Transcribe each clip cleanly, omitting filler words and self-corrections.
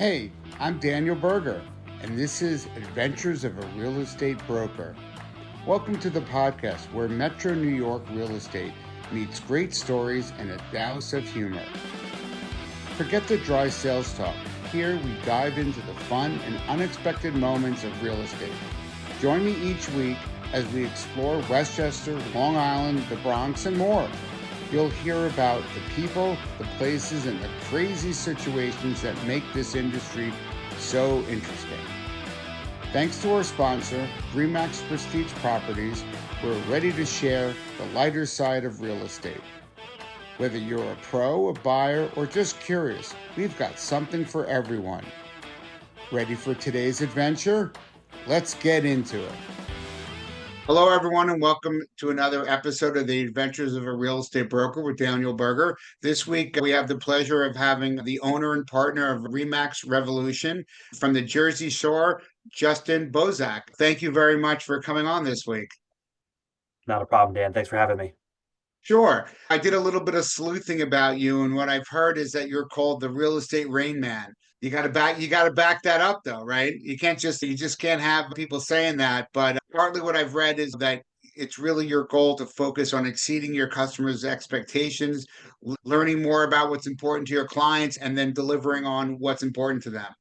Hey, I'm Daniel Berger, and this is Adventures of a Real Estate Broker. Welcome to the podcast where Metro New York real estate meets great stories and a douse of humor. Forget the dry sales talk. Here we dive into the fun and unexpected moments of real estate. Join me each week as we explore Westchester, Long Island, the Bronx, and more. You'll hear about the people, the places, and the crazy situations that make this industry so interesting. Thanks to our sponsor, Remax Prestige Properties, we're ready to share the lighter side of real estate. Whether you're a pro, a buyer, or just curious, we've got something for everyone. Ready for today's adventure? Let's get into it. Hello, everyone, and welcome to another episode of the Adventures of a Real Estate Broker with Daniel Berger. This week, we have the pleasure of having the owner and partner of Remax Revolution from the Jersey Shore, Justin Bosak. Thank you very much for coming on this week. Not a problem, Dan. Thanks for having me. Sure. I did a little bit of sleuthing about you, and what I've heard is that you're called the real estate Rainman. You got to back that up though, right? You just can't have people saying that. But partly what I've read is that it's really your goal to focus on exceeding your customers' expectations, learning more about what's important to your clients, and then delivering on what's important to them.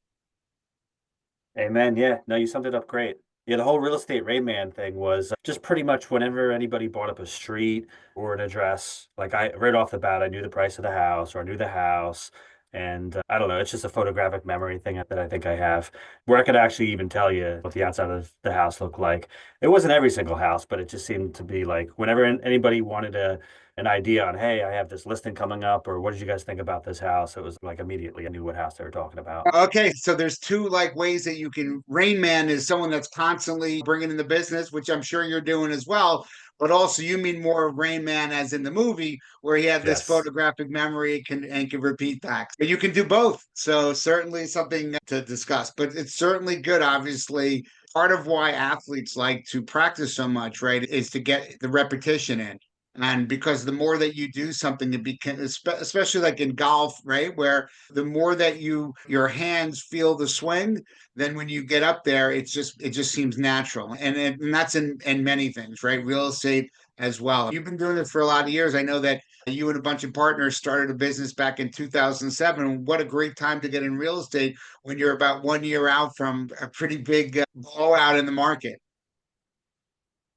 Amen. Yeah, no, you summed it up great. Yeah, the whole real estate Rainman thing was just pretty much whenever anybody brought up a street or an address, like I right off the bat, I knew the price of the house or I knew the house. And I don't know, it's just a photographic memory thing that I think I have, where I could actually even tell you what the outside of the house looked like. It wasn't every single house, but it just seemed to be like whenever anybody wanted an idea on, hey, I have this listing coming up, or what did you guys think about this house? It was like immediately I knew what house they were talking about. Okay, so there's two ways that you can. Rain Man is someone that's constantly bringing in the business, which I'm sure you're doing as well. But also, you mean more of Rain Man as in the movie, where he had this Yes. photographic memory can repeat back. But you can do both, so certainly something to discuss. But it's certainly good. Obviously, part of why athletes like to practice so much, right, is to get the repetition in. And because the more that you do something, it became, especially like in golf, right, where the more that your hands feel the swing, then when you get up there, it just seems natural. And that's in many things, right? Real estate as well. You've been doing it for a lot of years. I know that you and a bunch of partners started a business back in 2007. What a great time to get in real estate when you're about 1 year out from a pretty big blowout in the market.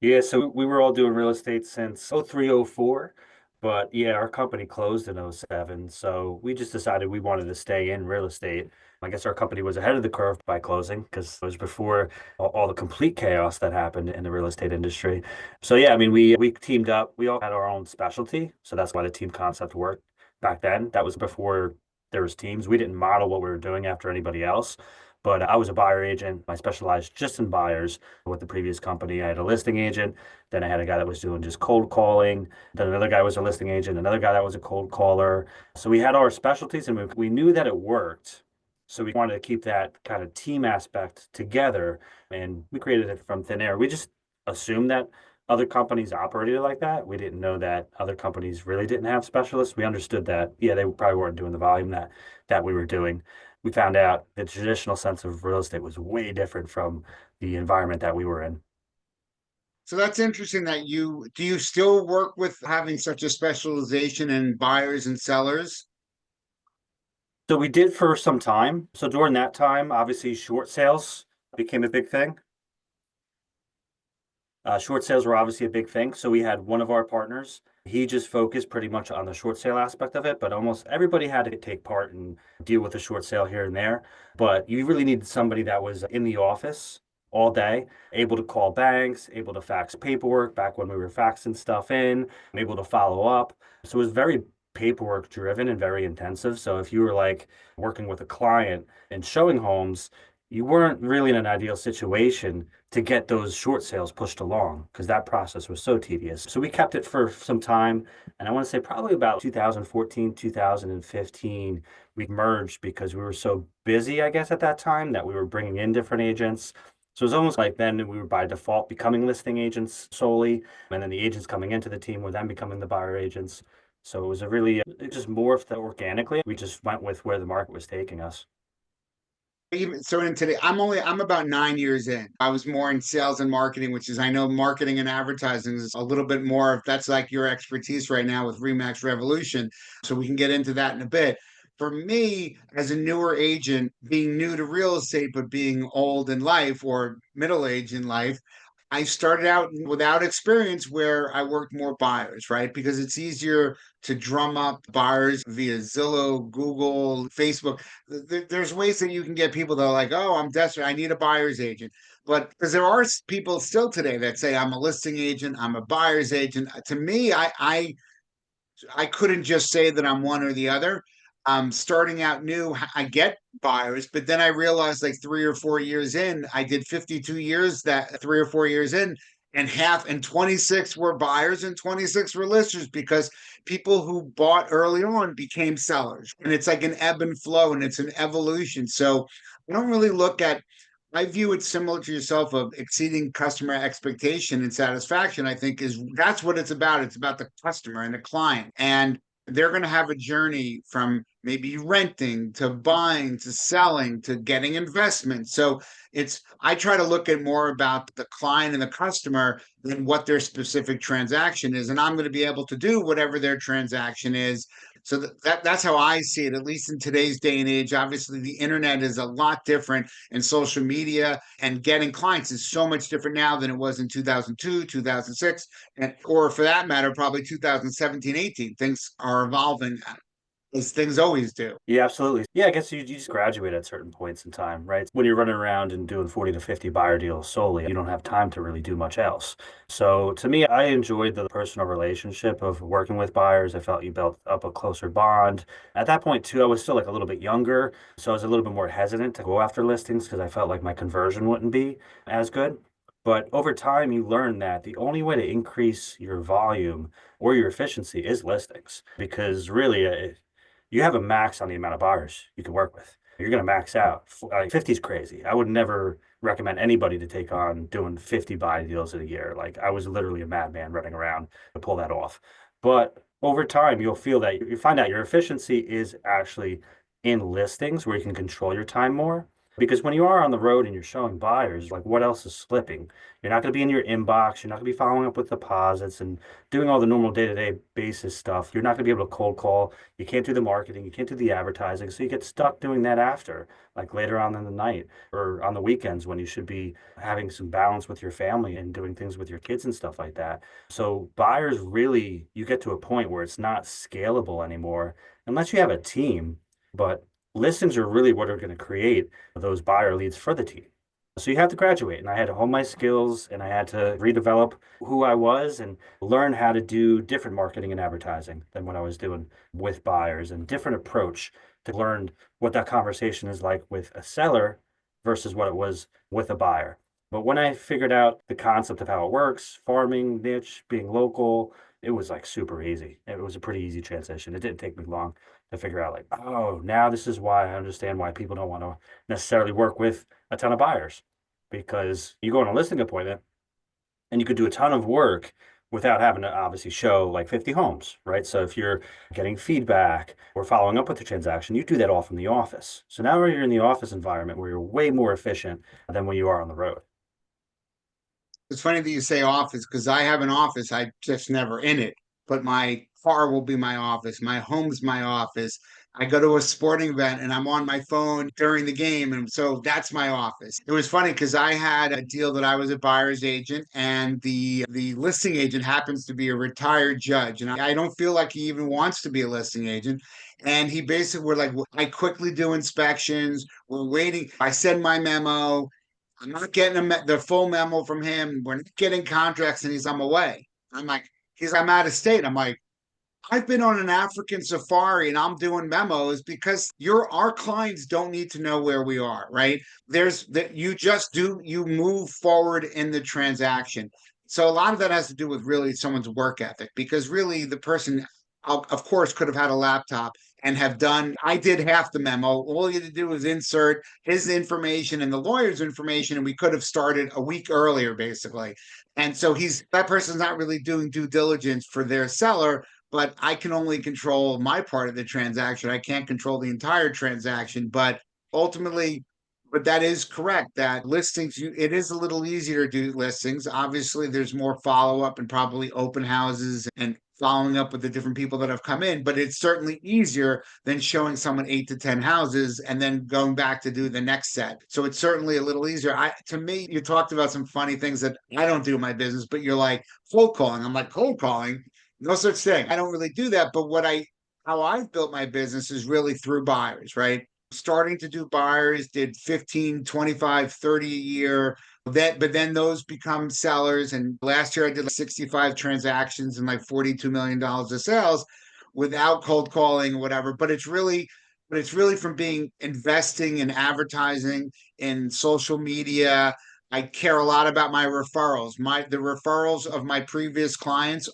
Yeah, so we were all doing real estate since 03, 04. But yeah, our company closed in 07. So we just decided we wanted to stay in real estate. I guess our company was ahead of the curve by closing because it was before all the complete chaos that happened in the real estate industry. So yeah, I mean, we teamed up. We all had our own specialty. So that's why the team concept worked back then. That was before there was teams. We didn't model what we were doing after anybody else. But I was a buyer agent. I specialized just in buyers with the previous company. I had a listing agent. Then I had a guy that was doing just cold calling. Then another guy was a listing agent. Another guy that was a cold caller. So we had our specialties and we knew that it worked. So we wanted to keep that kind of team aspect together. And we created it from thin air. We just assumed that other companies operated like that. We didn't know that other companies really didn't have specialists. We understood that, yeah, they probably weren't doing the volume that we were doing. We found out the traditional sense of real estate was way different from the environment that we were in. So that's interesting that you still work with having such a specialization in buyers and sellers? So we did for some time. So during that time, obviously short sales became a big thing. Short sales were obviously a big thing. So we had one of our partners. He just focused pretty much on the short sale aspect of it, but almost everybody had to take part and deal with a short sale here and there. But you really needed somebody that was in the office all day, able to call banks, able to fax paperwork back when we were faxing stuff in, able to follow up. So it was very paperwork driven and very intensive. So if you were like working with a client and showing homes, you weren't really in an ideal situation to get those short sales pushed along because that process was so tedious. So we kept it for some time. And I want to say probably about 2014, 2015, we merged because we were so busy, I guess, at that time that we were bringing in different agents. So it was almost like then we were by default becoming listing agents solely. And then the agents coming into the team were then becoming the buyer agents. So it was it just morphed organically. We just went with where the market was taking us. even so in today, I'm about 9 years in. I was more in sales and marketing, which is I know marketing and advertising is a little bit more of that's like your expertise right now with Remax Revolution. So we can get into that in a bit. For me, as a newer agent, being new to real estate, but being old in life or middle age in life, I started out without experience where I worked more buyers, right? Because it's easier to drum up buyers via Zillow, Google, Facebook. There's ways that you can get people that are like, oh, I'm desperate. I need a buyer's agent. But because there are people still today that say, I'm a listing agent, I'm a buyer's agent. To me, I couldn't just say that I'm one or the other. Starting out new, I get buyers, but then I realized like 3 or 4 years in, I did 52 years that 3 or 4 years in, and half and 26 were buyers and 26 were listers because people who bought early on became sellers. And it's like an ebb and flow and it's an evolution. So I don't really look at I view it similar to yourself of exceeding customer expectation and satisfaction. I think is that's what it's about. It's about the customer and the client. And they're going to have a journey from maybe renting to buying to selling to getting investment. So I try to look at more about the client and the customer than what their specific transaction is. And I'm going to be able to do whatever their transaction is. So that's how I see it, at least in today's day and age. Obviously, the internet is a lot different and social media and getting clients is so much different now than it was in 2002, 2006, and or for that matter, probably 2017, 18. Things are evolving as things always do. Yeah, absolutely. Yeah, I guess you just graduate at certain points in time, right? When you're running around and doing 40 to 50 buyer deals solely, you don't have time to really do much else. So to me, I enjoyed the personal relationship of working with buyers. I felt you built up a closer bond. At that point, too, I was still like a little bit younger. So I was a little bit more hesitant to go after listings because I felt like my conversion wouldn't be as good. But over time, you learn that the only way to increase your volume or your efficiency is listings because really, you have a max on the amount of buyers you can work with. You're going to max out. Like 50 is crazy. I would never recommend anybody to take on doing 50 buy deals in a year. Like I was literally a madman running around to pull that off. But over time, you'll feel that you find out your efficiency is actually in listings where you can control your time more. Because when you are on the road and you're showing buyers, like what else is slipping? You're not going to be in your inbox. You're not going to be following up with deposits and doing all the normal day-to-day basis stuff. You're not going to be able to cold call. You can't do the marketing, you can't do the advertising. So you get stuck doing that after, like later on in the night or on the weekends when you should be having some balance with your family and doing things with your kids and stuff like that. So buyers really, you get to a point where it's not scalable anymore unless you have a team. But listings are really what are going to create those buyer leads for the team. So you have to graduate, and I had to hone my skills and I had to redevelop who I was and learn how to do different marketing and advertising than what I was doing with buyers and different approach to learn what that conversation is like with a seller versus what it was with a buyer. But when I figured out the concept of how it works, farming, niche, being local, it was like super easy. It was a pretty easy transition. It didn't take me long to figure out like, oh, now this is why I understand why people don't want to necessarily work with a ton of buyers because you go on a listing appointment and you could do a ton of work without having to obviously show like 50 homes, right? So if you're getting feedback or following up with the transaction, you do that all from the office. So now you're in the office environment where you're way more efficient than when you are on the road. It's funny that you say office because I have an office. I just never in it, but my car will be my office. My home's my office. I go to a sporting event and I'm on my phone during the game. And so that's my office. It was funny because I had a deal that I was a buyer's agent and the listing agent happens to be a retired judge. And I don't feel like he even wants to be a listing agent. And he basically were like, I quickly do inspections. We're waiting. I send my memo. I'm not getting the full memo from him. We're not getting contracts, and I'm away. I'm like, I'm out of state. I'm like, I've been on an African safari and I'm doing memos because our clients don't need to know where we are, right? There's that you just do you move forward in the transaction. So a lot of that has to do with really someone's work ethic because really the person of course could have had a laptop and have done I did half the memo. All you had to do was insert his information and the lawyer's information and we could have started a week earlier basically. And so that person's not really doing due diligence for their seller, but I can only control my part of the transaction. I can't control the entire transaction, but ultimately But that is correct that listings, it is a little easier to do listings. Obviously, there's more follow up and probably open houses and following up with the different people that have come in, but it's certainly easier than showing someone 8 to 10 houses and then going back to do the next set. So it's certainly a little easier. To me, you talked about some funny things that I don't do in my business, but you're like cold calling. I'm like, cold calling? No such thing. I don't really do that. But how I've built my business is really through buyers, right? Starting to do buyers, did 15, 25, 30 a year. But then those become sellers. And last year I did like 65 transactions and like $42 million of sales without cold calling or whatever. But it's really from being investing in advertising in social media. I care a lot about my referrals. The referrals of my previous clients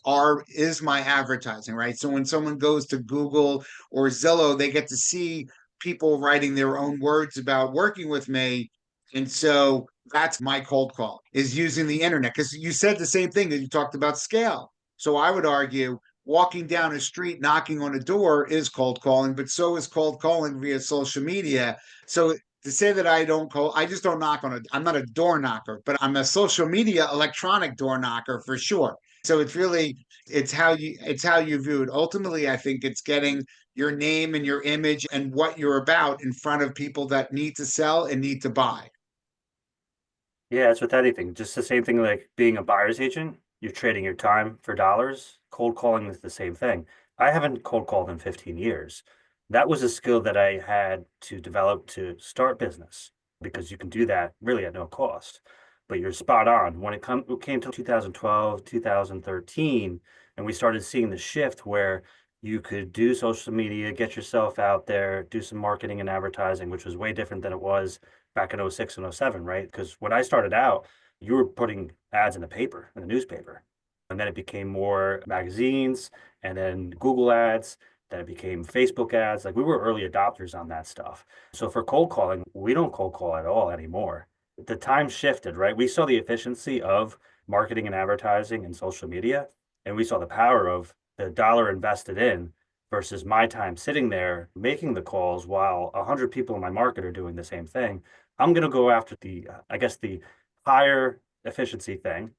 is my advertising, right? So when someone goes to Google or Zillow, they get to see people writing their own words about working with me. And so that's my cold call is using the internet. Because you said the same thing that you talked about scale. So I would argue walking down a street, knocking on a door is cold calling, but so is cold calling via social media. So to say that I don't call, I just don't knock on I'm not a door knocker, but I'm a social media electronic door knocker for sure. So it's how you view it. Ultimately, I think it's getting your name and your image and what you're about in front of people that need to sell and need to buy. Yeah, it's with anything. Just the same thing like being a buyer's agent. You're trading your time for dollars. Cold calling is the same thing. I haven't cold called in 15 years. That was a skill that I had to develop to start business because you can do that really at no cost. But you're spot on. When it came to 2012, 2013, and we started seeing the shift where you could do social media, get yourself out there, do some marketing and advertising, which was way different than it was back in '06 and '07, right? Because when I started out, you were putting ads in the paper, in the newspaper. And then it became more magazines and then Google ads. Then it became Facebook ads. Like we were early adopters on that stuff. So for cold calling, we don't cold call at all anymore. The time shifted, right? We saw the efficiency of marketing and advertising and social media, and we saw the power of the dollar invested in versus my time sitting there making the calls while 100 people in my market are doing the same thing. I'm going to go after I guess, the higher efficiency thing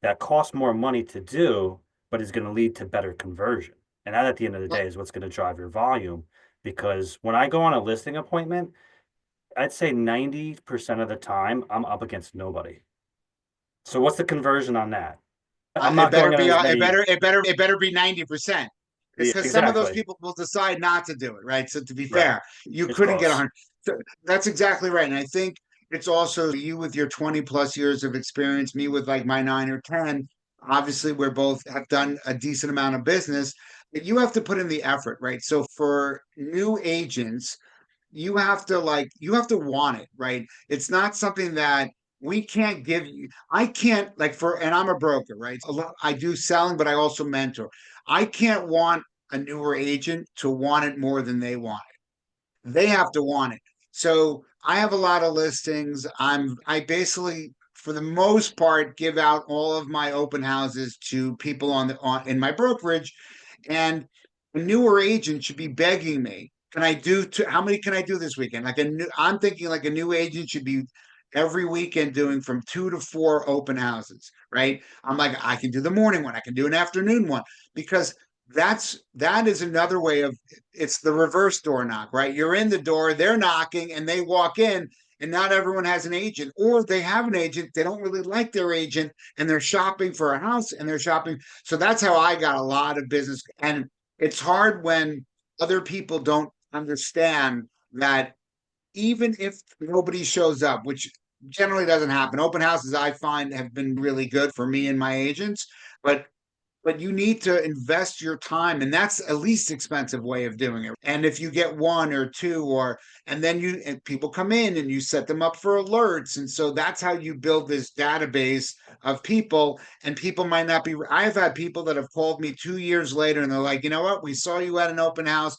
that costs more money to do, but is going to lead to better conversion. And that at the end of the day is what's going to drive your volume. Because when I go on a listing appointment, I'd say 90% of the time I'm up against nobody. So what's the conversion on that? I'm It not better going on be as many. it better be 90%. Yeah, Because some of those exactly. people will decide not to do it, right? So to be Right. fair, you It's couldn't get close. 100. So that's exactly right. And I think it's also you with your 20 plus years of experience, me with like my 9 or 10. Obviously, we're both have done a decent amount of business, but you have to put in the effort, right? So for new agents, you have to want it, right? It's not something that we can't give you. I can't like for and I'm a broker, right? I do selling, but I also mentor. I can't want a newer agent to want it more than they want it. They have to want it. So I have a lot of listings. I basically for the most part give out all of my open houses to people in my brokerage, and a newer agent should be begging me, can I do how many can I do this weekend? I'm thinking like a new agent should be every weekend doing from 2 to 4 open houses, right? I'm like, I can do the morning one, I can do an afternoon one, because that is another way of it's the reverse door knock, right? You're in the door, they're knocking, and they walk in, and not everyone has an agent, or they have an agent, they don't really like their agent, and they're shopping for a house and they're shopping. So that's how I got a lot of business. And it's hard when other people don't understand that even if nobody shows up, which generally doesn't happen. Open houses I find have been really good for me and my agents, but you need to invest your time, and that's a least expensive way of doing it. And if you get one or two and then and people come in and you set them up for alerts, and so that's how you build this database of people. And people might not be, I've had people that have called me 2 years later and they're like, you know what, we saw you at an open house.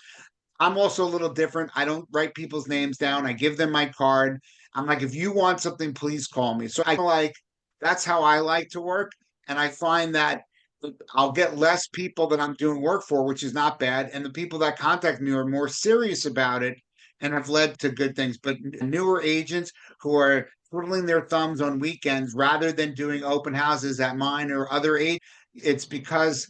I'm also a little different. I don't write people's names down. I give them my card. I'm like, if you want something, please call me. So I like that's how I like to work. And I find that I'll get less people that I'm doing work for, which is not bad. And the people that contact me are more serious about it and have led to good things. But newer agents who are twiddling their thumbs on weekends rather than doing open houses at mine or other agents, it's because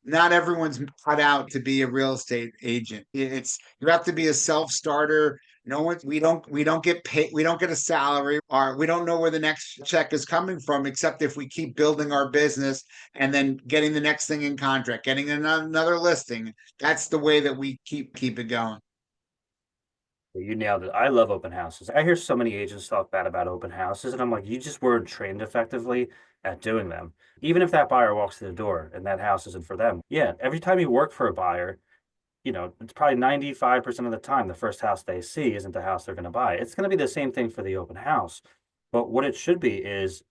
not everyone's cut out to be a real estate agent. It's you have to be a self-starter. No one, we don't get paid, we don't get a salary, or we don't know where the next check is coming from, except if we keep building our business and then getting the next thing in contract, getting another listing. That's the way that we keep it going. You nailed it. I love open houses. I hear so many agents talk bad about open houses, and I'm like, you just weren't trained effectively at doing them. Even if that buyer walks through the door and that house isn't for them. Yeah, every time you work for a buyer, it's probably 95% of the time the first house they see isn't the house they're going to buy. It's going to be the same thing for the open house. But what it should be is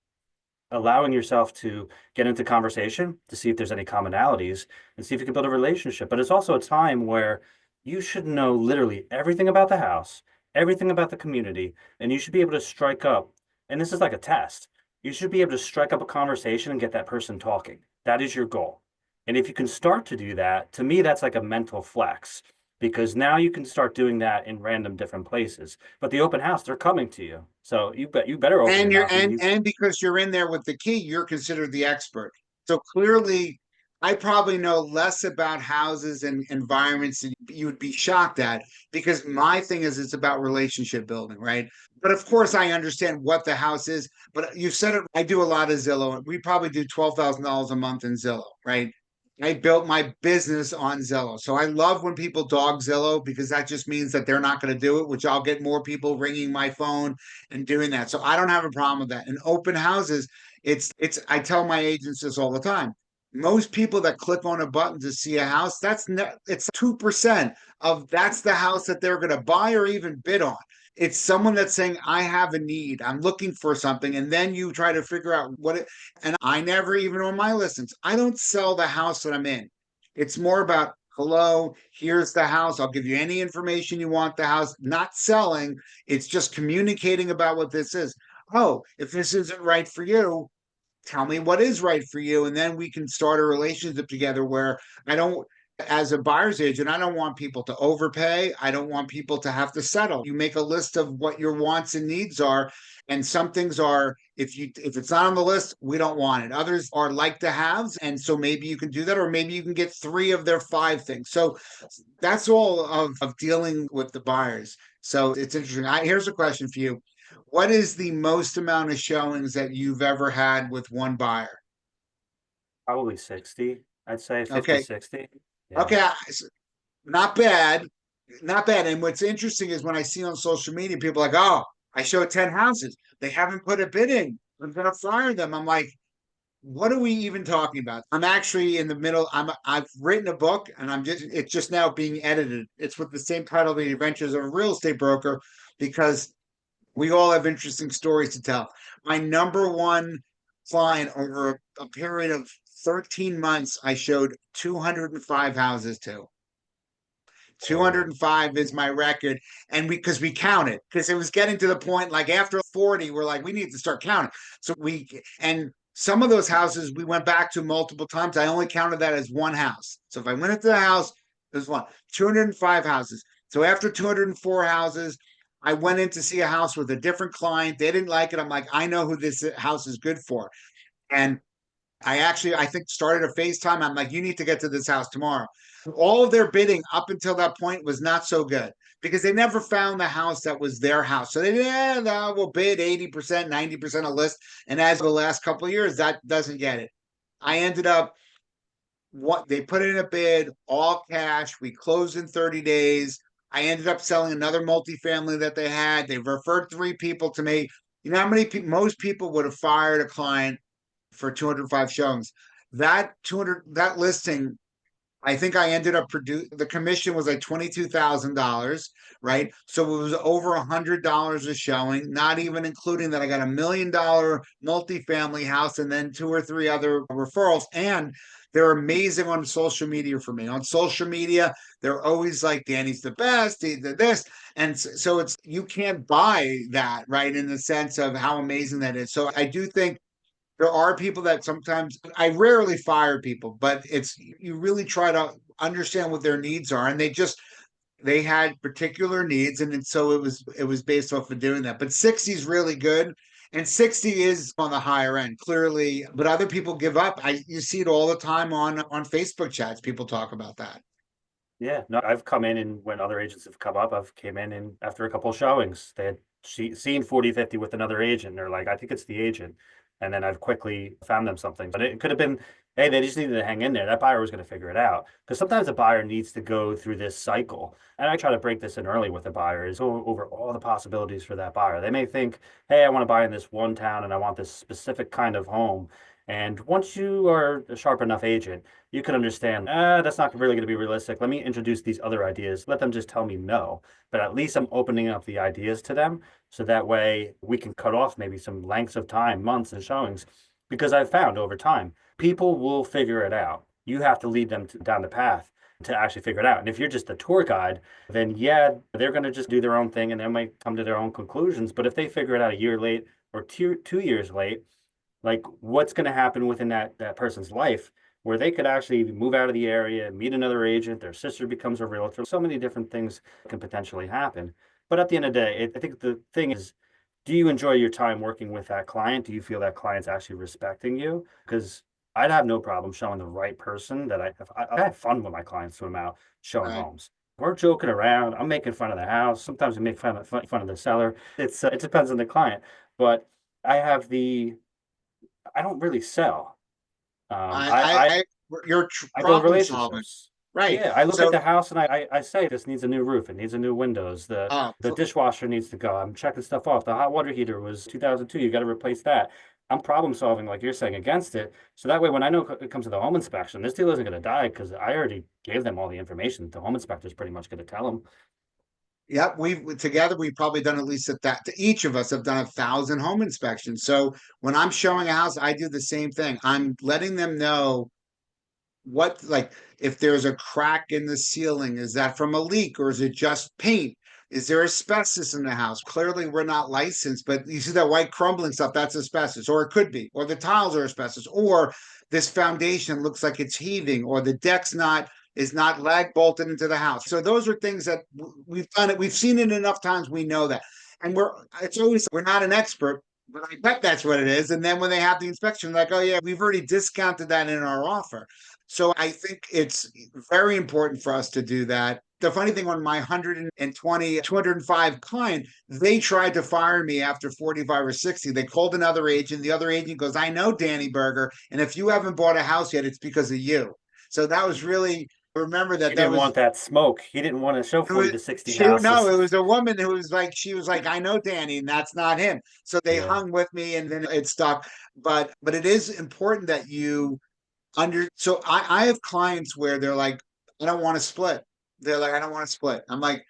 allowing yourself to get into conversation to see if there's any commonalities and see if you can build a relationship. But it's also a time where you should know literally everything about the house, everything about the community, and you should be able to strike up. And this is like a test. You should be able to strike up a conversation and get that person talking. That is your goal. And if you can start to do that, to me, that's like a mental flex because now you can start doing that in random different places. But the open house, they're coming to you. So you better open And your you're mouth and you and because you're in there with the key, you're considered the expert. So clearly, I probably know less about houses and environments than you would be shocked at, because my thing is it's about relationship building, right? But of course, I understand what the house is. But you said it. I do a lot of Zillow. We probably do $12,000 a month in Zillow, right? I built my business on Zillow. So I love when people dog Zillow because that just means that they're not going to do it, which I'll get more people ringing my phone and doing that. So I don't have a problem with that. And open houses, it's I tell my agents this all the time. Most people that click on a button to see a house, it's 2% of that's the house that they're going to buy or even bid on. It's someone that's saying, I have a need, I'm looking for something. And then you try to figure out what it, and I never, even on my listings, I don't sell the house that I'm in. It's more about, hello, here's the house. I'll give you any information you want the house, not selling. It's just communicating about what this is. Oh, if this isn't right for you, tell me what is right for you, and then we can start a relationship together where I don't, as a buyer's agent, I don't want people to overpay. I don't want people to have to settle. You make a list of what your wants and needs are, and some things are, if it's not on the list, we don't want it. Others are like to haves, and so maybe you can do that, or maybe you can get three of their five things. So that's all of dealing with the buyers. So it's interesting. Here's a question for you. What is the most amount of showings that you've ever had with one buyer? probably 60. I'd say 50, Okay. 60. Yeah. Okay. Not bad. Not bad. And what's interesting is when I see on social media, people are like, oh, I showed 10 houses. They haven't put a bid in. I'm going to fire them. I'm like, what are we even talking about? I'm actually in the middle. I've written a book and it's just now being edited. It's with the same title, The Adventures of a Real Estate Broker, because we all have interesting stories to tell. My number one client over a period of 13 months, I showed 205 houses to. Oh, 205 is my record. And because we counted, because it was getting to the point like after 40, we're like, we need to start counting. And some of those houses we went back to multiple times. I only counted that as one house. So if I went into the house, there's one, 205 houses. So after 204 houses, I went in to see a house with a different client. They didn't like it. I'm like, I know who this house is good for. And I think, started a FaceTime. I'm like, you need to get to this house tomorrow. All of their bidding up until that point was not so good because they never found the house that was their house. So they, yeah, no, we'll bid 80%, 90% of list. And as the last couple of years, that doesn't get it. I ended up, what they put in a bid, all cash. We closed in 30 days. I ended up selling another multifamily that they had. They referred three people to me. You know how many most people would have fired a client for 205 showings. That listing, I think I ended up the commission was like $22,000, right? So it was over $100 a showing, not even including that I got $1 million multifamily house and then two or three other referrals. And they're amazing on social media for me. On social media, they're always like, Danny's the best, he did this. And so it's, you can't buy that, right? In the sense of how amazing that is. So I do think there are people that sometimes, I rarely fire people, but it's, you really try to understand what their needs are, and they had particular needs, and so it was based off of doing that. But 60 is really good. And 60 is on the higher end, clearly, but other people give up. You see it all the time on Facebook chats. People talk about that. Yeah, no, I've come in and when other agents have come up, I've came in and after a couple of showings, they had seen 40-50 with another agent. They're like, I think it's the agent. And then I've quickly found them something. But it could have been, hey, they just needed to hang in there. That buyer was going to figure it out. Because sometimes a buyer needs to go through this cycle. And I try to break this in early with the buyer is over all the possibilities for that buyer. They may think, hey, I want to buy in this one town and I want this specific kind of home. And once you are a sharp enough agent, you can understand, that's not really going to be realistic. Let me introduce these other ideas. Let them just tell me no. But at least I'm opening up the ideas to them. So that way we can cut off maybe some lengths of time, months and showings. Because I've found over time, people will figure it out. You have to lead them down the path to actually figure it out. And if you're just a tour guide, then yeah, they're going to just do their own thing and they might come to their own conclusions. But if they figure it out a year late or 2 years late, like what's going to happen within that person's life where they could actually move out of the area, meet another agent, their sister becomes a realtor. So many different things can potentially happen. But at the end of the day, I think the thing is, do you enjoy your time working with that client? Do you feel that client's actually respecting you? Because I'd have no problem showing the right person that I have fun with my clients when I'm out showing Right. homes. We're joking around. I'm making fun of the house. Sometimes we make fun of the seller. It depends on the client. But I have the I don't really sell. Um, I, I I, I I you're I build problem solving, relationships. right? Yeah, I look at So, the house and I say this needs a new roof, it needs a new windows, the so dishwasher needs to go. I'm checking stuff off. The hot water heater was 2002. You got to replace that. I'm problem solving, like you're saying, against it. So that way, when I know it comes to the home inspection, this deal isn't going to die because I already gave them all the information. The home inspector's pretty much going to tell them. yep, we've probably done at least at that. Each of us have done 1,000 home inspections. So when I'm showing a house, I do the same thing. I'm letting them know what, like, if there's a crack in the ceiling, is that from a leak or is it just paint? Is there asbestos in the house? Clearly we're not licensed, but you see that white crumbling stuff, that's asbestos, or it could be, or the tiles are asbestos, or this foundation looks like it's heaving, or the deck's not is not lag bolted into the house. So those are things that we've done it, we've seen it enough times, we know that. And it's always, we're not an expert, but I bet that's what it is. And then when they have the inspection, like, oh yeah, we've already discounted that in our offer. So I think it's very important for us to do that. The funny thing, on my 120, 205 client, they tried to fire me after 45 or 60. They called another agent. The other agent goes, I know Danny Berger. And if you haven't bought a house yet, it's because of you. So that was really, remember He that didn't was, want that smoke. He didn't want to show it was 40 to 60 she no, houses. it was a woman who was like, she was like, I know Danny, and that's not him. So they Yeah. hung with me and then it stopped. But it is important that you so I have clients where they're like, I don't want to split. They're like, I don't want to split. I'm like,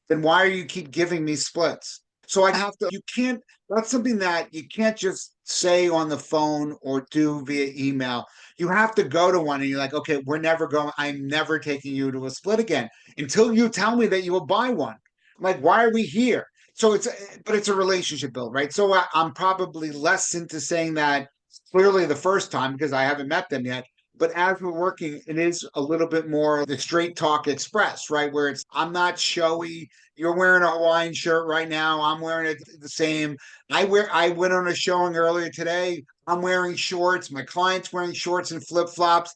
then why are you keep giving me splits? So I have to, you can't, that's something that you can't just say on the phone or do via email. You have to go to one and you're like, okay, I'm never taking you to a split again until you tell me that you will buy one. I'm like, why are we here? So but it's a relationship build, right? So I'm probably less into saying that clearly the first time because I haven't met them yet. But as we're working, it is a little bit more the straight talk express, right? Where I'm not showy. You're wearing a Hawaiian shirt right now. I'm wearing it the same. I went on a showing earlier today. I'm wearing shorts. My client's wearing shorts and flip flops.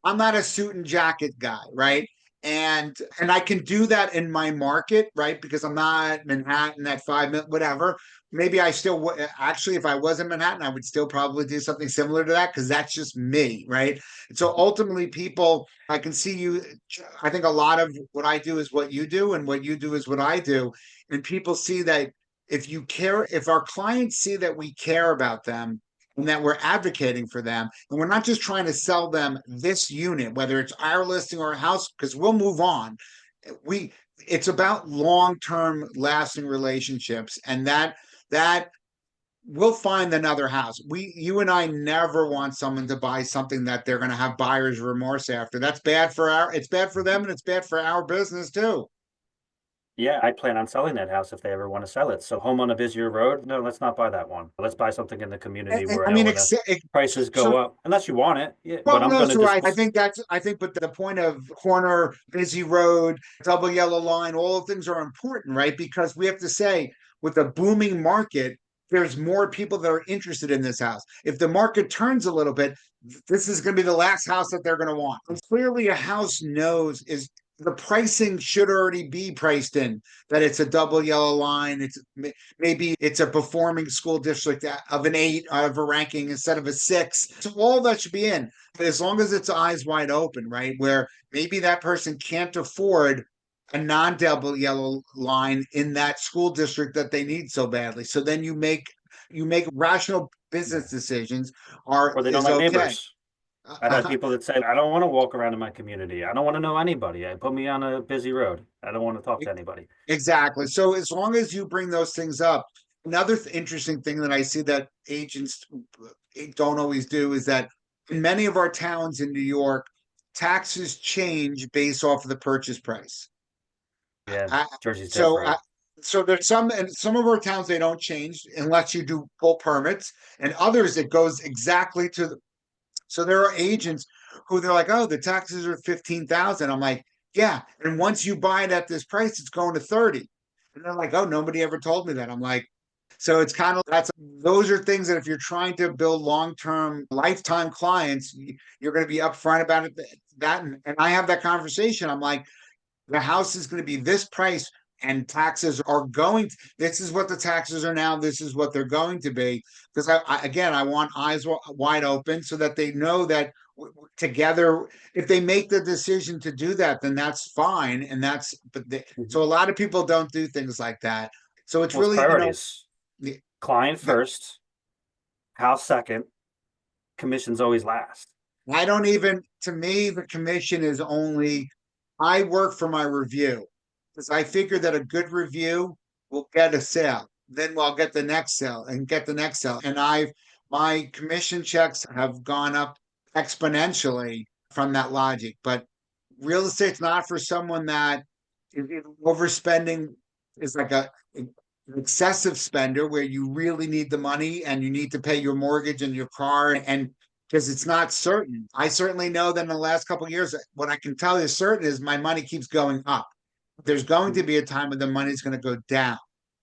I'm not a suit and jacket guy, right? And I can do that in my market, right? Because I'm not Manhattan at 5 minutes, whatever. Maybe I still actually, if I was in Manhattan, I would still probably do something similar to that because that's just me, right? And so ultimately, people, I can see you. I think a lot of what I do is what you do, and what you do is what I do. And people see that if our clients see that we care about them and that we're advocating for them. And we're not just trying to sell them this unit, whether it's our listing or a house, because we'll move on. We it's about long-term lasting relationships, and that we'll find another house. You and I never want someone to buy something that they're going to have buyer's remorse after. That's bad for it's bad for them and it's bad for our business too. Yeah, I plan on selling that house if they ever want to sell it. So home on a busier road, no, let's not buy that one. Let's buy something in the community where I I know mean, when the prices go so up, unless you want it. Yeah, but well, I'm no, gonna so just I think, but the point of corner, busy road, double yellow line, all of things are important, right? Because we have to say, with a booming market, there's more people that are interested in this house. If the market turns a little bit, this is going to be the last house that they're going to want. And clearly, a house knows is the pricing should already be priced in that it's a double yellow line. Maybe it's a performing school district of an 8 of a ranking instead of a 6. So all that should be in as long as it's eyes wide open, right? Where maybe that person can't afford a non-double yellow line in that school district that they need so badly. So then you make rational business yeah. decisions Or they don't is like okay. neighbors. I've had people that said, I don't want to walk around in my community. I don't want to know anybody. Put me on a busy road. I don't want to talk to anybody. Exactly. So as long as you bring those things up, another interesting thing that I see that agents don't always do is that in many of our towns in New York, taxes change based off of the purchase price. Yeah, I, Jersey's so different. so there's some and some of our towns they don't change unless you do full permits, and others it goes exactly to the. So there are agents who they're like, oh, the taxes are 15,000. I'm like, yeah, and once you buy it at this price, it's going to 30. And they're like, oh, nobody ever told me that. I'm like, so it's kind of that's those are things that if you're trying to build long-term lifetime clients, you're going to be upfront about it. That and I have that conversation. I'm like, the house is going to be this price and taxes are going to, this is what the taxes are now, this is what they're going to be, because again I want eyes wide open so that they know that together if they make the decision to do that then that's fine, and that's Mhm. so a lot of people don't do things like that, so it's Well, it's really priorities. Client first, house second, commissions always last. I don't even, to me, the commission is only, I work for my review because I figure that a good review will get a sale. Then we'll get the next sale and get the next sale. And my commission checks have gone up exponentially from that logic. But real estate's not for someone that is overspending, is like an excessive spender where you really need the money and you need to pay your mortgage and your car and because it's not certain. I certainly know that in the last couple of years, what I can tell you certain is my money keeps going up. There's going to be a time when the money's going to go down.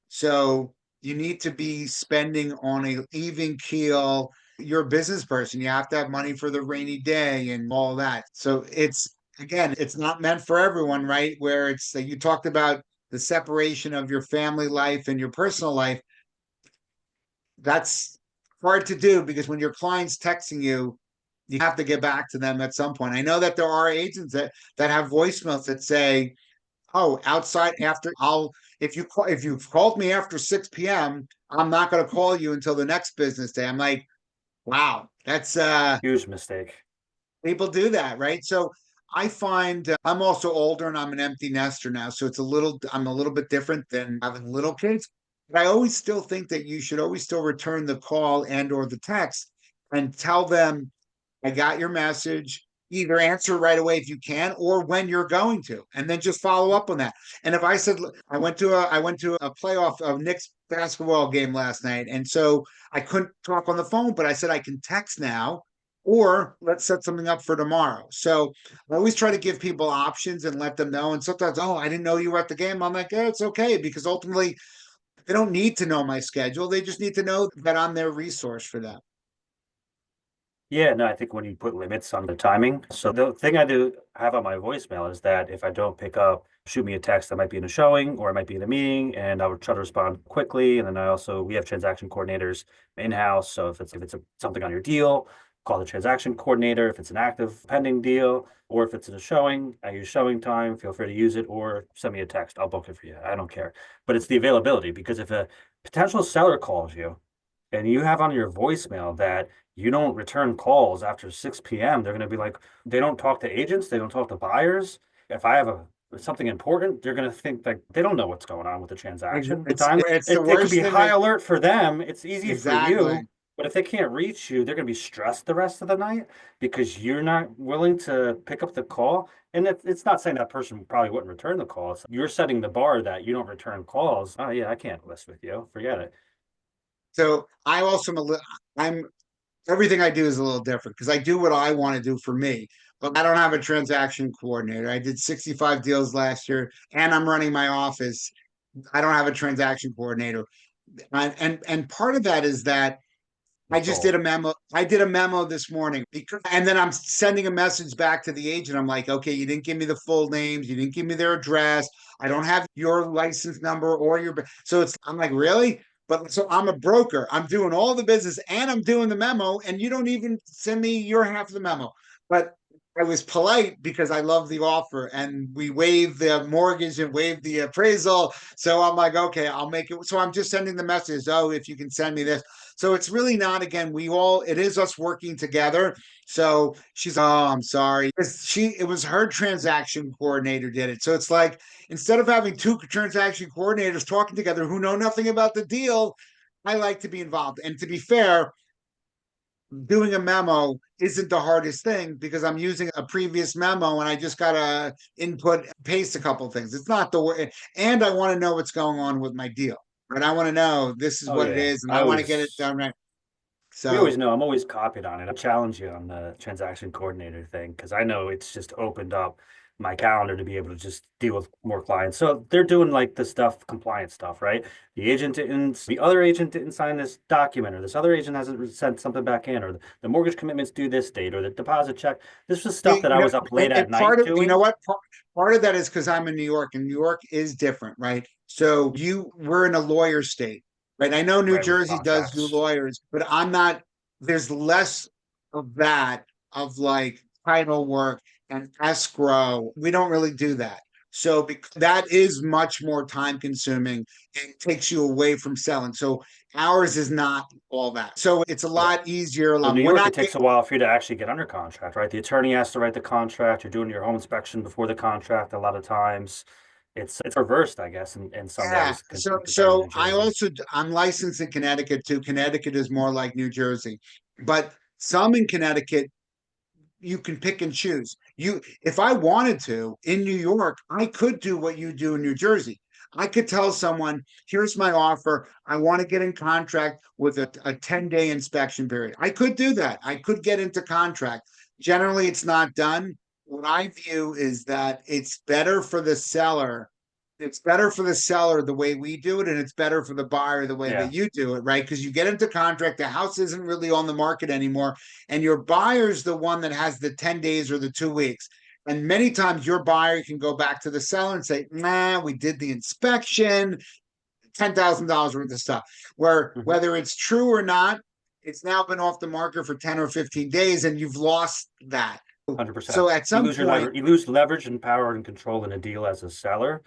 So you need to be spending on a even keel. You're a business person. You have to have money for the rainy day and all that. So it's again, it's not meant for everyone, right? Where it's you talked about the separation of your family life and your personal life. That's hard to do because when your client's texting you, you have to get back to them at some point. I know that there are agents that have voicemails that say, "Oh, outside after I'll if you've called me after 6 p.m., I'm not going to call you until the next business day." I'm like, "Wow, that's Huge mistake. people do that, right?" So I find I'm also older and I'm an empty nester now, so I'm a little bit different than having little kids. But I always still think that you should always still return the call and or the text and tell them I got your message. Either answer right away if you can, or when you're going to, and then just follow up on that. And if I said I went to a playoff of Knicks basketball game last night, and so I couldn't talk on the phone, but I said I can text now, or let's set something up for tomorrow. So I always try to give people options and let them know. And sometimes, oh, I didn't know you were at the game. I'm like, yeah, it's okay because ultimately they don't need to know my schedule. They just need to know that I'm their resource for them. Yeah, no, I think when you put limits on the timing. So the thing I do have on my voicemail is that if I don't pick up, shoot me a text. I might be in a showing or I might be in a meeting, and I would try to respond quickly. And then we have transaction coordinators in-house. So if it's something on your deal, call the transaction coordinator. If it's an active pending deal, or if it's in a showing, I use showing time. Feel free to use it or send me a text. I'll book it for you. I don't care. But it's the availability because if a potential seller calls you and you have on your voicemail that you don't return calls after 6 p.m., they're going to be like, they don't talk to agents, they don't talk to buyers. If I have something important, they're going to think that they don't know what's going on with the transaction. Sometimes It's the it could worst be thing high that alert for them. It's easy for exactly. you. But if they can't reach you, they're going to be stressed the rest of the night because you're not willing to pick up the call. And it's not saying that person probably wouldn't return the calls. You're setting the bar that you don't return calls. Oh yeah, I can't list with you. Forget it. So I also I'm everything I do is a little different because I do what I want to do for me. But I don't have a transaction coordinator. I did 65 deals last year and I'm running my office. I don't have a transaction coordinator. And part of that is that I just did Control. a memo. I did a memo this morning because, and then I'm sending a message back to the agent. I'm like, okay, you didn't give me the full names. You didn't give me their address. I don't have your license number or your, so I'm like, really? But so I'm a broker. I'm doing all the business and I'm doing the memo and you don't even send me your half of the memo. But I was polite because I love the offer and we waived the mortgage and waived the appraisal. So I'm like, okay, I'll make it. So I'm just sending the message. Oh, if you can send me this. So it's really not, again, it is us working together. So she's, oh, I'm sorry. It was her transaction coordinator did it. So it's like, instead of having two transaction coordinators talking together who know nothing about the deal, I like to be involved. And to be fair, doing a memo isn't the hardest thing because I'm using a previous memo and I just got to input, paste a couple of things. It's not the way, and I want to know what's going on with my deal. And I want to know this is Oh what it yeah. is, and I want to get it done right. We always So know I'm always copied on it. I challenge you on the transaction coordinator thing because I know it's just opened up my calendar to be able to just deal with more clients. So they're doing like the stuff, compliance stuff, right? The other agent didn't sign this document, or this other agent hasn't sent something back in, or the mortgage commitments due this date, or the deposit check. This was stuff that I was up late at and part night of, you know doing. what, part of that is because I'm in New York, and New York is different, right? So we're in a lawyer state, right? I know New Right, with Jersey does do contracts. lawyers, but I'm not. There's less of that, of like title work and escrow. We don't really do that. So that is much more time consuming and takes you away from selling. So ours is not all that. So it's a Yeah. lot easier. So New We're York, not. it takes a while for you to actually get under contract, right? The attorney has to write the contract. You're doing your home inspection before the contract a lot of times. It's reversed, I guess, in some Yeah. ways compared to So New Jersey. I'm licensed in Connecticut too. Connecticut is more like New Jersey, but some in Connecticut you can pick and choose. If I wanted to in New York, I could do what you do in New Jersey. I could tell someone, here's my offer. I want to get in contract with a 10-day inspection period. I could do that. I could get into contract. Generally, it's not done. What I view is that it's better for the seller the way we do it, and it's better for the buyer the way that Yeah, you do it, right? Because you get into contract, the house isn't really on the market anymore, and your buyer's the one that has the 10 days or the 2 weeks. And many times your buyer can go back to the seller and say, nah, we did the inspection, $10,000 worth of stuff. Where hmm, whether it's true or not, it's now been off the market for 10 or 15 days and you've lost that. 100%. So at You some lose your point, leverage, you lose leverage and power and control in a deal as a seller.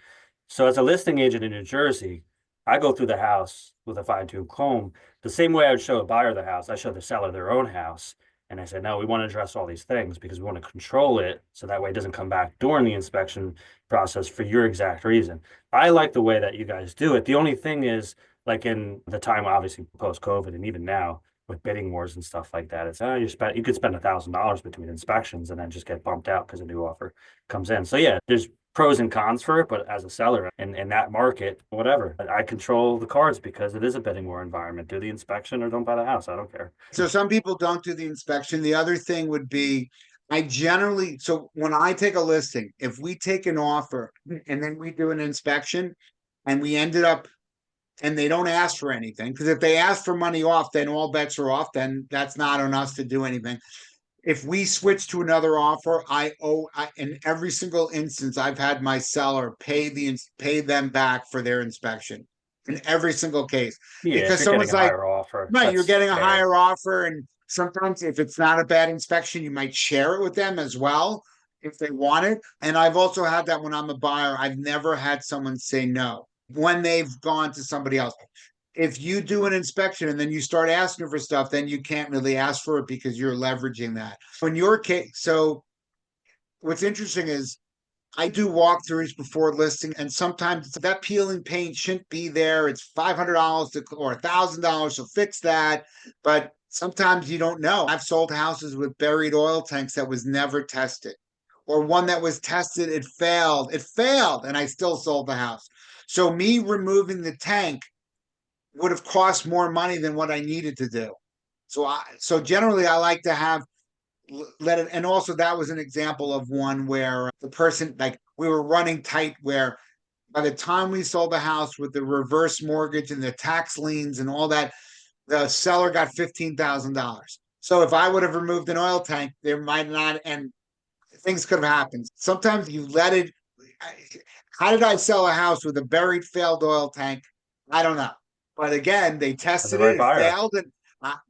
So as a listing agent in New Jersey, I go through the house with a fine-tooth comb. The same way I would show a buyer the house, I show the seller their own house. And I say, no, we want to address all these things because we want to control it so that way it doesn't come back during the inspection process for your exact reason. I like the way that you guys do it. The only thing is, like in the time, obviously post-COVID, and even now with bidding wars and stuff like that, it's you could spend $1,000 between inspections and then just get bumped out because a new offer comes in. So yeah, there's pros and cons for it, but as a seller in that market, whatever, I control the cards because it is a bidding war environment. Do the inspection or don't buy the house. I don't care. so some people don't do the inspection. The other thing would be, so when I take a listing, if we take an offer and then we do an inspection and we ended up and they don't ask for anything, because if they ask for money off, then all bets are off. Then that's not on us to do anything. If we switch to another offer, in every single instance, I've had my seller pay them back for their inspection in every single case, Yeah, if because you're getting someone's a like, higher offer, right, you're that's getting a fair. higher offer, and sometimes if it's not a bad inspection, you might share it with them as well if they want it. And I've also had that when I'm a buyer. I've never had someone say no when they've gone to somebody else. If you do an inspection and then you start asking for stuff, then you can't really ask for it because you're leveraging that. In your case, so what's interesting is I do walkthroughs before listing, and sometimes that peeling paint shouldn't be there. It's $500 or $1,000 to fix that, but sometimes you don't know. I've sold houses with buried oil tanks that was never tested, or one that was tested, it failed, and I still sold the house. So me removing the tank would have cost more money than what I needed to do. So generally I like to have let it, and also that was an example of one where the person, like, we were running tight, where by the time we sold the house with the reverse mortgage and the tax liens and all that, the seller got $15,000. So if I would have removed an oil tank, there might not, and things could have happened. Sometimes you let it. How did I sell a house with a buried failed oil tank? I don't know. But again, they And the tested right it, it buyer. failed, and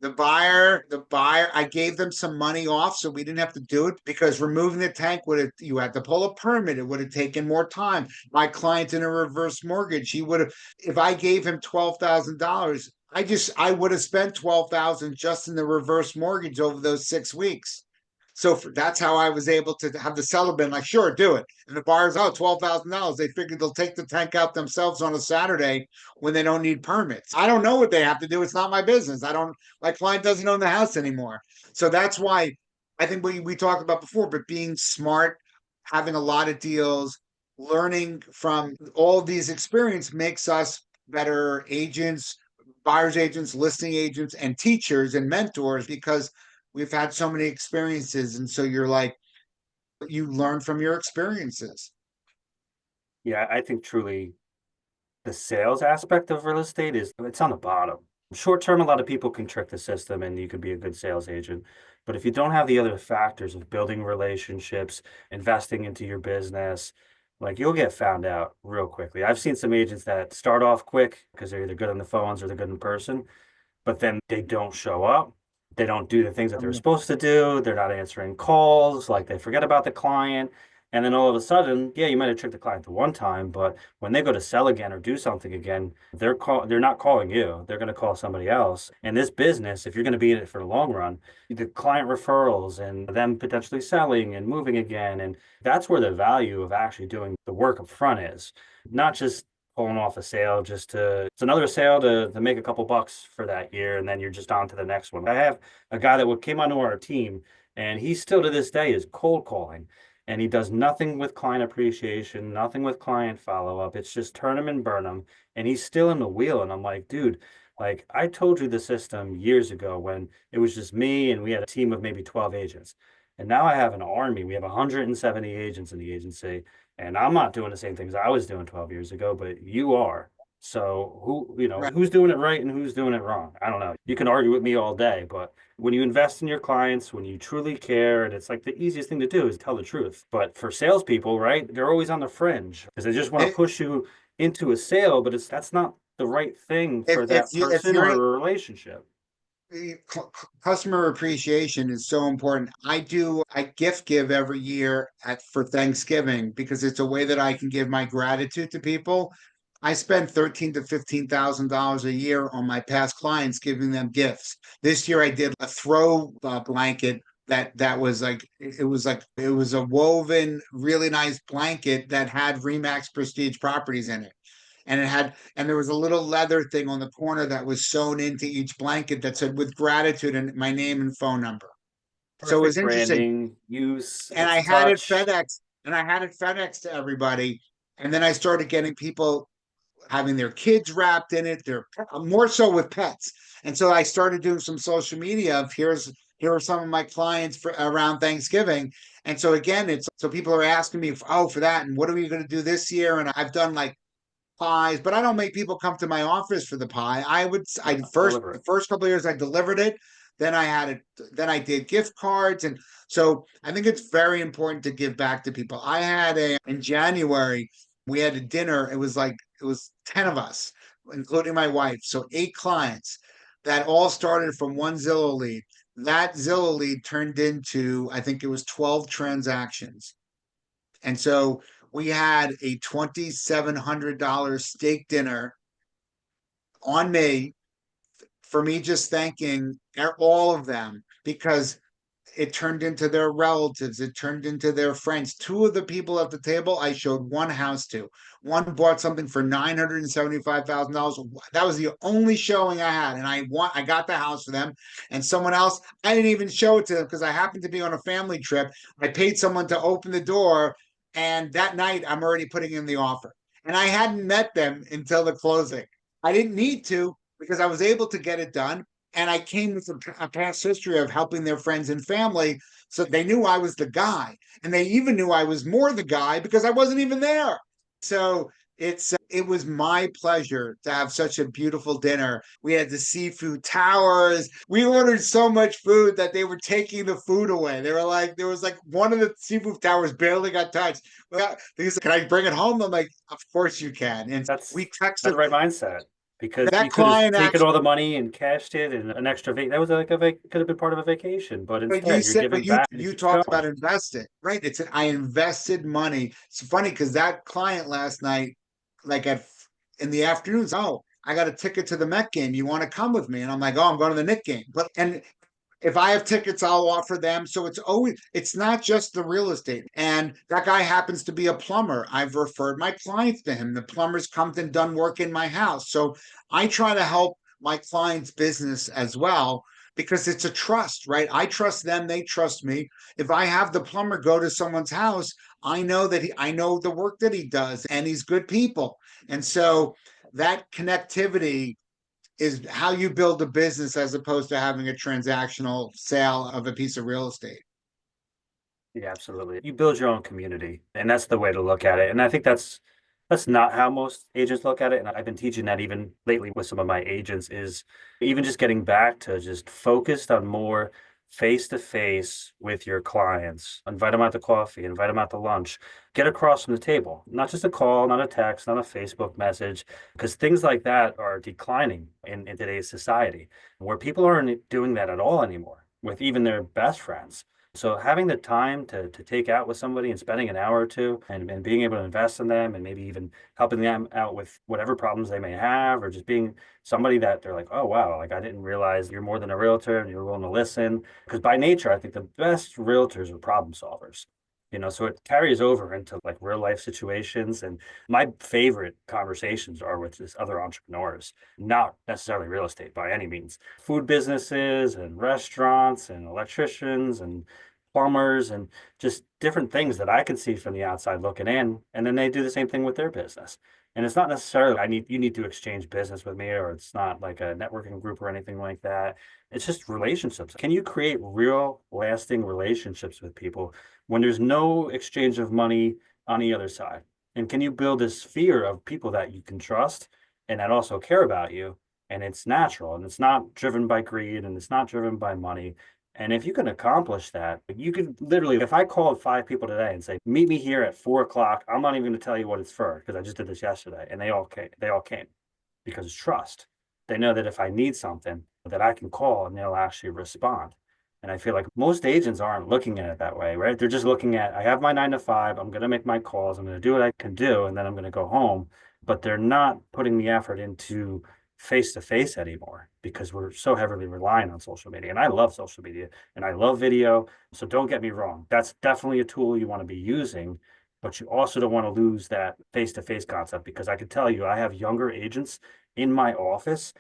the buyer, I gave them some money off, so we didn't have to do it, because removing the tank would have, you had to pull a permit. It would have taken more time. My client in a reverse mortgage, he would have, if I gave him $12,000, I would have spent 12,000 just in the reverse mortgage over those 6 weeks. So that's how I was able to have the seller been like, sure, do it. And the buyers, oh, $12,000. They figured they'll take the tank out themselves on a Saturday when they don't need permits. I don't know what they have to do. It's not my business. My client doesn't own the house anymore. So that's why I think we talked about before, but being smart, having a lot of deals, learning from all of these experience makes us better agents, buyer's agents, listing agents, and teachers and mentors, because we've had so many experiences. And so you're like, you learn from your experiences. Yeah, I think truly the sales aspect of real estate is it's on the bottom. Short term, a lot of people can trick the system and you can be a good sales agent. But if you don't have the other factors of building relationships, investing into your business, like you'll get found out real quickly. I've seen some agents that start off quick because they're either good on the phones or they're good in person, but then they don't show up. They don't do the things that they're supposed to do. They're not answering calls, like they forget about the client. And then all of a sudden, yeah, you might have tricked the client the one time, but when they go to sell again or do something again, they're not calling you. They're going to call somebody else. And this business, if you're going to be in it for the long run, the client referrals and them potentially selling and moving again, and that's where the value of actually doing the work up front is, not just pulling off a sale just to it's another sale to make a couple bucks for that year and then you're just on to the next one. I have a guy that came onto our team and he still to this day is cold calling and he does nothing with client appreciation, nothing with client follow-up. It's just turn them and burn them, and he's still in the wheel. And I'm like, dude, like I told you the system years ago when it was just me and we had a team of maybe 12 agents. And now I have an army. We have 170 agents in the agency, and I'm not doing the same things I was doing 12 years ago, but you are. So Right. who's doing it right and who's doing it wrong? I don't know. You can argue with me all day, but when you invest in your clients, when you truly care, and it's like the easiest thing to do is tell the truth. But for salespeople, right, they're always on the fringe because they just want to If, push you into a sale, but that's not the right thing for if that you if person or you're a relationship. customer appreciation is so important. I gift give every year for Thanksgiving, because it's a way that I can give my gratitude to people. I spend 13 to $15,000 a year on my past clients, giving them gifts. This year I did a throw blanket that was like, it was a woven, really nice blanket that had Remax Prestige properties in it. And there was a little leather thing on the corner that was sewn into each blanket that said, with gratitude, and my name and phone number. So it was Perfect interesting. branding, use, And it's a touch. I had it FedEx to everybody. And then I started getting people having their kids wrapped in it. They're more so with pets. And so I started doing some social media of, here are some of my clients for around Thanksgiving. And so again, it's so people are asking me, oh, for that, and what are we going to do this year? And I've done like pies, but I don't make people come to my office for the pie. Yeah, The deliberate. first couple of years I delivered it. Then I had it. Then I did gift cards, and so I think it's very important to give back to people. I had a in January we had a dinner. It was 10 of us, including my wife, so 8 clients that all started from one Zillow lead. That Zillow lead turned into, I think it was 12 transactions. And so we had a $2,700 steak dinner on me, for me just thanking all of them, because it turned into their relatives, it turned into their friends. Two of the people at the table I showed one house to. One bought something for $975,000. That was the only showing I had, and I got the house for them. And someone else, I didn't even show it to them because I happened to be on a family trip. I paid someone to open the door, and that night I'm already putting in the offer. And I hadn't met them until the closing. I didn't need to because I was able to get it done. And I came with a past history of helping their friends and family. So they knew I was the guy. And they even knew I was more the guy because I wasn't even there. So it was my pleasure to have such a beautiful dinner. We had the seafood towers. We ordered so much food that they were taking the food away. They were like, there was like one of the seafood towers barely got touched. Because can I bring it home? I'm like, of course you can. And we That's the texted right mindset because that you could have client taken actually. all the money and cashed it and an extra that was like could have been part of a vacation, but But you instead you're said, but giving back and it you keeps talked going. about investing, right? I invested money. It's funny because that client last night, like in the afternoons, oh, I got a ticket to the Met game. You want to come with me? And I'm like, oh, I'm going to the Knick game. But and if I have tickets, I'll offer them. So it's not just the real estate. And that guy happens to be a plumber. I've referred my clients to him. The plumber's come and done work in my house. So I try to help my clients' business as well because it's a trust, right? I trust them, they trust me. If I have the plumber go to someone's house, I know the work that he does and he's good people. And so that connectivity is how you build a business as opposed to having a transactional sale of a piece of real estate. Yeah, absolutely. You build your own community, and that's the way to look at it. And I think that's not how most agents look at it. And I've been teaching that even lately with some of my agents is even just getting back to just focused on more face to face with your clients. Invite them out to coffee, invite them out to lunch, get across from the table. Not just a call, not a text, not a Facebook message, because things like that are declining in today's society where people aren't doing that at all anymore with even their best friends. So having the time to take out with somebody and spending an hour or two and being able to invest in them and maybe even helping them out with whatever problems they may have or just being somebody that they're like, oh wow, like I didn't realize you're more than a realtor and you're willing to listen. Because by nature, I think the best realtors are problem solvers. So it carries over into like real life situations. And my favorite conversations are with just other entrepreneurs, not necessarily real estate by any means. Food businesses and restaurants and electricians and plumbers and just different things that I can see from the outside looking in. And then they do the same thing with their business. And it's not necessarily you need to exchange business with me, or it's not like a networking group or anything like that. It's just relationships. Can you create real lasting relationships with people when there's no exchange of money on the other side? And can you build this sphere of people that you can trust and that also care about you? And it's natural and it's not driven by greed and it's not driven by money. And if you can accomplish that, you could literally, if I called 5 people today and say, meet me here at 4 o'clock, I'm not even going to tell you what it's for because I just did this yesterday. And they all came because it's trust. They know that if I need something that I can call and they'll actually respond. And I feel like most agents aren't looking at it that way, right? They're just looking at, I have my 9 to 5, I'm going to make my calls, I'm going to do what I can do, and then I'm going to go home. But they're not putting the effort into face to face anymore because we're so heavily relying on social media. And I love social media and I love video. So don't get me wrong. That's definitely a tool you want to be using, but you also don't want to lose that face to face concept because I can tell you, I have younger agents in my office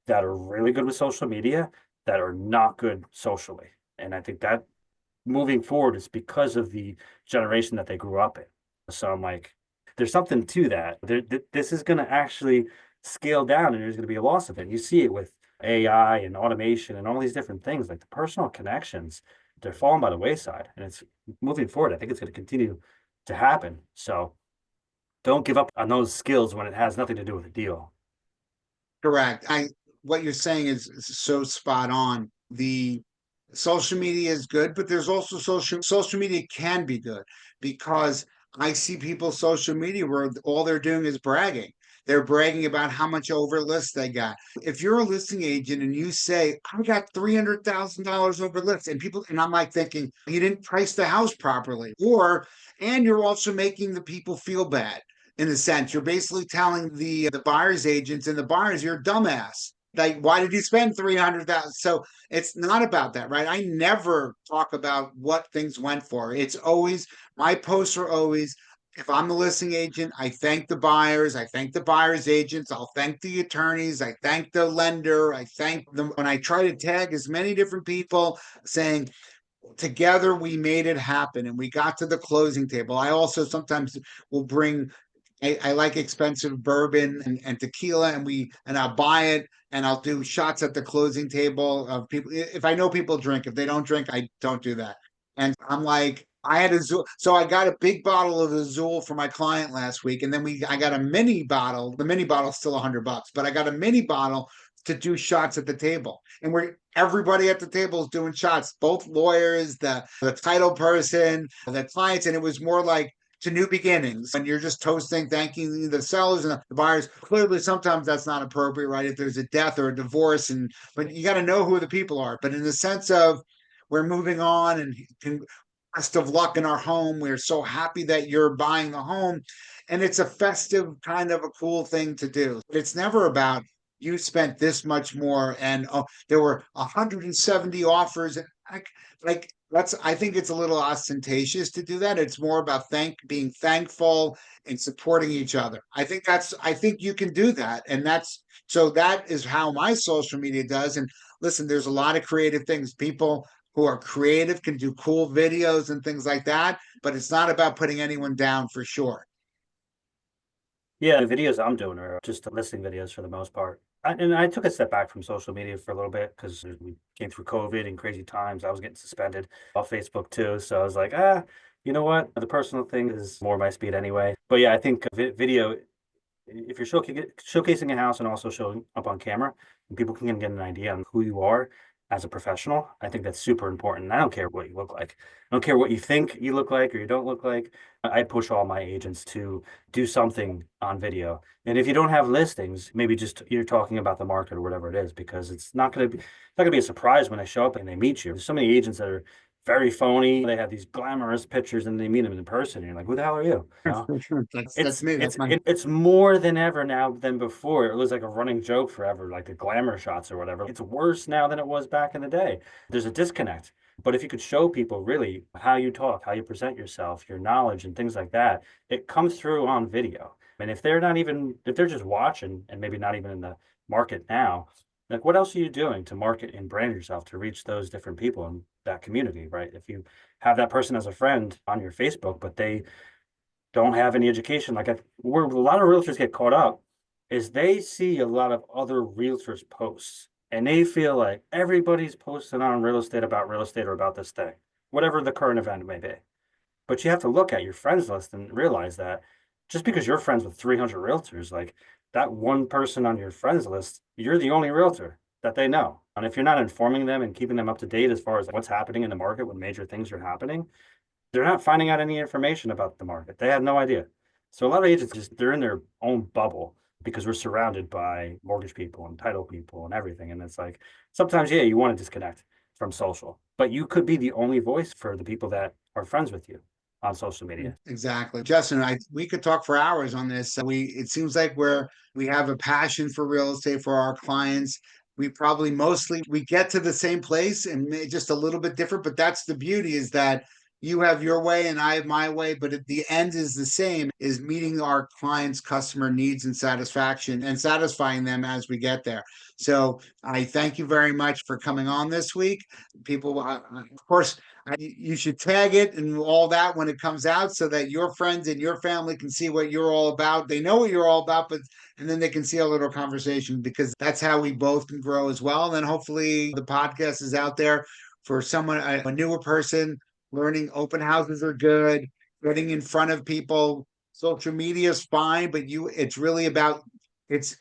that are really good with social media that are not good socially. And I think that moving forward is because of the generation that they grew up in. So I'm like, there's something to that. This is going to actually scale down and there's going to be a loss of it. You see it with AI and automation and all these different things, like the personal connections, they're falling by the wayside. And it's moving forward. I think it's going to continue to happen. So don't give up on those skills when it has nothing to do with the deal. Correct. I What you're saying is so spot on. The social media is good, but there's also social media can be good because I see people social media where all they're doing is bragging. They're bragging about how much over list they got. If you're a listing agent and you say, I got $300,000 over list, and I'm like thinking, you didn't price the house properly, and you're also making the people feel bad in a sense. You're basically telling the buyer's agents and the buyers, you're a dumbass. Like, why did you spend 300,000? So it's not about that, right? I never talk about what things went for. It's always, my posts are always, if I'm the listing agent, I thank the buyers, I thank the buyers agents, I'll thank the attorneys, I thank the lender, I thank them. When I try to tag as many different people saying, together we made it happen and we got to the closing table. I also sometimes will bring, I like expensive bourbon and tequila, and I'll buy it and I'll do shots at the closing table of people. If I know people drink, if they don't drink, I don't do that. And I'm like, I had Azul, so I got a big bottle of Azul for my client last week, and then I got a mini bottle. The mini bottle's still $100, but I got a mini bottle to do shots at the table, and we're everybody at the table is doing shots, both lawyers, the title person, the clients, and it was more like to new beginnings. And you're just toasting, thanking the sellers and the buyers. Clearly, sometimes that's not appropriate, right? If there's a death or a divorce, but you got to know who the people are. But in the sense of we're moving on and best of luck in our home. We're so happy that you're buying the home. And it's a festive kind of a cool thing to do. It's never about you spent this much more and there were 170 offers. Like that's, I think it's a little ostentatious to do that. It's more about being thankful and supporting each other. I think you can do that. And that is how my social media does. And listen, there's a lot of creative things. People who are creative can do cool videos and things like that, but it's not about putting anyone down for sure. Yeah, the videos I'm doing are just listing videos for the most part. And I took a step back from social media for a little bit because we came through COVID and crazy times. I was getting suspended off Facebook too. So I was like, you know what? The personal thing is more my speed anyway. But yeah, I think video, if you're showcasing a house and also showing up on camera, and people can get an idea on who you are as a professional, I think that's super important. I don't care what you look like. I don't care what you think you look like or you don't look like. I push all my agents to do something on video. And if you don't have listings, maybe just you're talking about the market or whatever it is, because it's not gonna be a surprise when they show up and they meet you. There's so many agents that are very phony. They have these glamorous pictures and they meet them in person. And you're like, who the hell are you? You know? That's me. That's my It's more than ever now than before. It was like a running joke forever, like the glamour shots or whatever. It's worse now than it was back in the day. There's a disconnect. But if you could show people really how you talk, how you present yourself, your knowledge and things like that, it comes through on video. And if they're just watching and maybe not even in the market now, like what else are you doing to market and brand yourself to reach those different people in that community, right? If you have that person as a friend on your Facebook, but they don't have any education. Where a lot of realtors get caught up is they see a lot of other realtors posts and they feel like everybody's posting on real estate or about this thing, whatever the current event may be. But you have to look at your friends list and realize that just because you're friends with 300 realtors, like that one person on your friends list, you're the only realtor that they know. And if you're not informing them and keeping them up to date as far as what's happening in the market when major things are happening, they're not finding out any information about the market. They have no idea. So a lot of agents they're in their own bubble because we're surrounded by mortgage people and title people and everything. And it's like sometimes, yeah, you want to disconnect from social, but you could be the only voice for the people that are friends with you on social media. exactly. Justin, we could talk for hours on this. It seems like we have a passion for real estate for our clients. We probably mostly we get to the same place and just a little bit different, but that's the beauty is that you have your way and I have my way, but at the end is the same, is meeting our clients' customer needs and satisfaction and satisfying them as we get there. So I thank you very much for coming on this week. People, of course, you should tag it and all that when it comes out so that your friends and your family can see what you're all about. They know what you're all about, but and then they can see a little conversation because that's how we both can grow as well. And then hopefully the podcast is out there for someone, a newer person learning open houses are good, getting in front of people. Social media is fine, but it's really about it's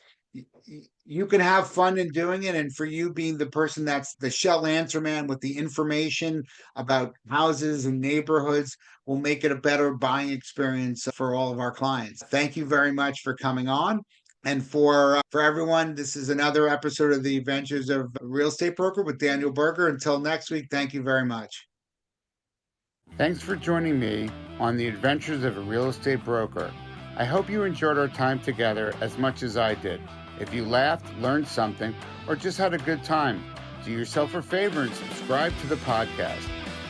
you can have fun in doing it. And for you being the person that's the shell answer man with the information about houses and neighborhoods will make it a better buying experience for all of our clients. Thank you very much for coming on. And for everyone, this is another episode of the Adventures of a Real Estate Broker with Daniel Berger. Until next week, thank you very much. Thanks for joining me on the Adventures of a Real Estate Broker. I hope you enjoyed our time together as much as I did. If you laughed, learned something, or just had a good time, do yourself a favor and subscribe to the podcast.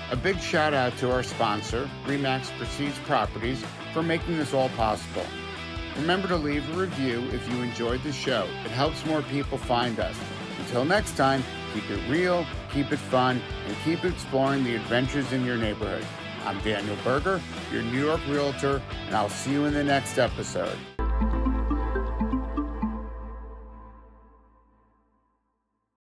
A big shout out to our sponsor, Remax Prestige Properties, for making this all possible. Remember to leave a review if you enjoyed the show. It helps more people find us. Until next time, keep it real, keep it fun, and keep exploring the adventures in your neighborhood. I'm Daniel Berger, your New York Realtor, and I'll see you in the next episode.